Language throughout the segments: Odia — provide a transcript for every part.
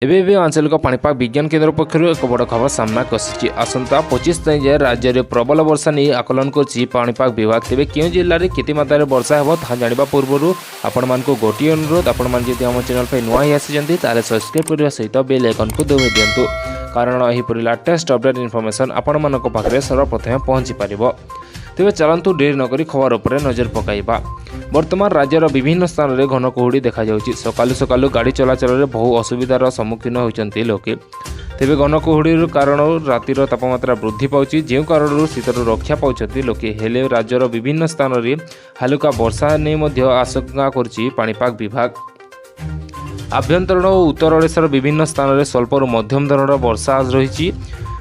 ଏବେ ଆଞ୍ଚଳିକ ପାଣିପାଗ ବିଜ୍ଞାନ କେନ୍ଦ୍ର ପକ୍ଷରୁ ଏକ ବଡ଼ ଖବର ସାମ୍ନାକୁ ଆସିଛି। ଆସନ୍ତା 25 ତାରିଖ ଯାଏଁ ରାଜ୍ୟରେ ପ୍ରବଳ ବର୍ଷା ନେଇ ଆକଳନ କରିଛି ପାଣିପାଗ ବିଭାଗ। ତେବେ କେଉଁ ଜିଲ୍ଲାରେ କେତେ ମାତ୍ରାରେ ବର୍ଷା ହେବ ତାହା ଜାଣିବା ପୂର୍ବରୁ ଆପଣମାନଙ୍କୁ ଗୋଟିଏ ଅନୁରୋଧ, ଆପଣମାନେ ଯଦି ଆମ ଚ୍ୟାନେଲ୍ ପାଇଁ ନୂଆ ହିଁ ଆସିଛନ୍ତି ତାହେଲେ ସବସ୍କ୍ରାଇବ୍ କରିବା ସହିତ ବେଲ୍ ଆଇକନ୍କୁ ଦବାଇ ଦିଅନ୍ତୁ, କାରଣ ଏହିପରି ଲାଟେଷ୍ଟ ଅପଡେଟ୍ ଇନଫର୍ମେସନ୍ ଆପଣମାନଙ୍କ ପାଖରେ ସର୍ବପ୍ରଥମେ ପହଞ୍ଚି ପାରିବ। ତେବେ ଚାଲନ୍ତୁ ଡେରି ନକରି ଖବର ଉପରେ ନଜର ପକାଇବା। ବର୍ତ୍ତମାନ ରାଜ୍ୟର ବିଭିନ୍ନ ସ୍ଥାନରେ ଘନ କୁହୁଡ଼ି ଦେଖାଯାଉଛି। ସକାଳୁ ସକାଳୁ ଗାଡ଼ି ଚଳାଚଳରେ ବହୁ ଅସୁବିଧାର ସମ୍ମୁଖୀନ ହେଉଛନ୍ତି ଲୋକେ। ତେବେ ଘନ କୁହୁଡ଼ିର କାରଣରୁ ରାତିର ତାପମାତ୍ରା ବୃଦ୍ଧି ପାଉଛି, ଯେଉଁ କାରଣରୁ ଶୀତରୁ ରକ୍ଷା ପାଉଛନ୍ତି ଲୋକେ। ହେଲେ ରାଜ୍ୟର ବିଭିନ୍ନ ସ୍ଥାନରେ ହାଲୁକା ବର୍ଷା ନେଇ ମଧ୍ୟ ଆଶଙ୍କା କରୁଛି ପାଣିପାଗ ବିଭାଗ। ଆଭ୍ୟନ୍ତରୀଣ ଓ ଉତ୍ତର ଓଡ଼ିଶାର ବିଭିନ୍ନ ସ୍ଥାନରେ ସ୍ୱଳ୍ପରୁ ମଧ୍ୟମ ଧରଣର ବର୍ଷା ରହିଛି।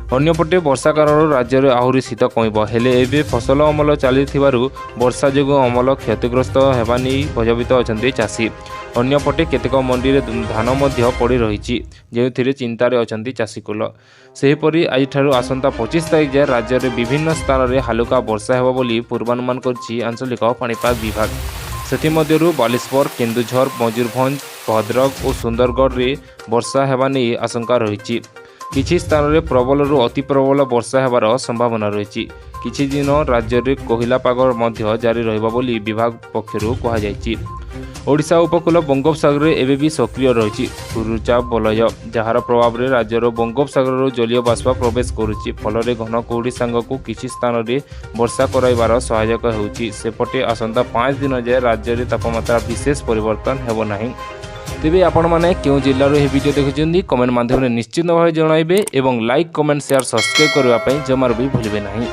ଅନ୍ୟପଟେ ବର୍ଷା କାରଣରୁ ରାଜ୍ୟରେ ଆହୁରି ଶୀତ କମିବ। ହେଲେ ଏବେ ଫସଲ ଅମଳ ଚାଲିଥିବାରୁ ବର୍ଷା ଯୋଗୁଁ ଅମଳ କ୍ଷତିଗ୍ରସ୍ତ ହେବା ନେଇ ଭୟଭୀତ ଅଛନ୍ତି ଚାଷୀ। ଅନ୍ୟପଟେ କେତେକ ମଣ୍ଡିରେ ଧାନ ମଧ୍ୟ ପଡ଼ି ରହିଛି, ଯେଉଁଥିରେ ଚିନ୍ତାରେ ଅଛନ୍ତି ଚାଷୀକୁଳ। ସେହିପରି ଆଜିଠାରୁ ଆସନ୍ତା 25 ତାରିଖ ଯାଏଁ ରାଜ୍ୟରେ ବିଭିନ୍ନ ସ୍ଥାନରେ ହାଲୁକା ବର୍ଷା ହେବ ବୋଲି ପୂର୍ବାନୁମାନ କରିଛି ଆଞ୍ଚଳିକ ପାଣିପାଗ ବିଭାଗ। ସେଥିମଧ୍ୟରୁ ବାଲେଶ୍ୱର, କେନ୍ଦୁଝର, ମୟୂରଭଞ୍ଜ, ଭଦ୍ରକ ଓ ସୁନ୍ଦରଗଡ଼ରେ ବର୍ଷା ହେବା ନେଇ ଆଶଙ୍କା ରହିଛି। କିଛି ସ୍ଥାନରେ ପ୍ରବଳରୁ ଅତି ପ୍ରବଳ ବର୍ଷା ହେବାର ସମ୍ଭାବନା ରହିଛି। କିଛି ଦିନ ରାଜ୍ୟରେ କୋହଲା ପାଗ ମଧ୍ୟ ଜାରି ରହିବ ବୋଲି ବିଭାଗ ପକ୍ଷରୁ କୁହାଯାଇଛି। ଓଡ଼ିଶା ଉପକୂଳ ବଙ୍ଗୋପସାଗରରେ ଏବେ ବି ସକ୍ରିୟ ରହିଛି ଲଘୁଚାପ ବଳୟ, ଯାହାର ପ୍ରଭାବରେ ରାଜ୍ୟର ବଙ୍ଗୋପସାଗରରୁ ଜଳୀୟ ବାଷ୍ପ ପ୍ରବେଶ କରୁଛି। ଫଳରେ ଘନ କୁହୁଡ଼ି ସାଙ୍ଗକୁ କିଛି ସ୍ଥାନରେ ବର୍ଷା କରାଇବାର ସହାୟକ ହେଉଛି। ସେପଟେ ଆସନ୍ତା 5 ଦିନ ଯାଏଁ ରାଜ୍ୟରେ ତାପମାତ୍ରା ବିଶେଷ ପରିବର୍ତ୍ତନ ହେବ ନାହିଁ। ତେବେ ଆପଣମାନେ କେଉଁ ଜିଲ୍ଲାରୁ ଏହି ଭିଡ଼ିଓ ଦେଖୁଛନ୍ତି କମେଣ୍ଟ ମାଧ୍ୟମରେ ନିଶ୍ଚିତ ଭାବେ ଜଣାଇବେ ଏବଂ ଲାଇକ୍, କମେଣ୍ଟ, ସେୟାର, ସବସ୍କ୍ରାଇବ୍ କରିବା ପାଇଁ ଜମାରୁ ବି ଭୁଲିବେ ନାହିଁ।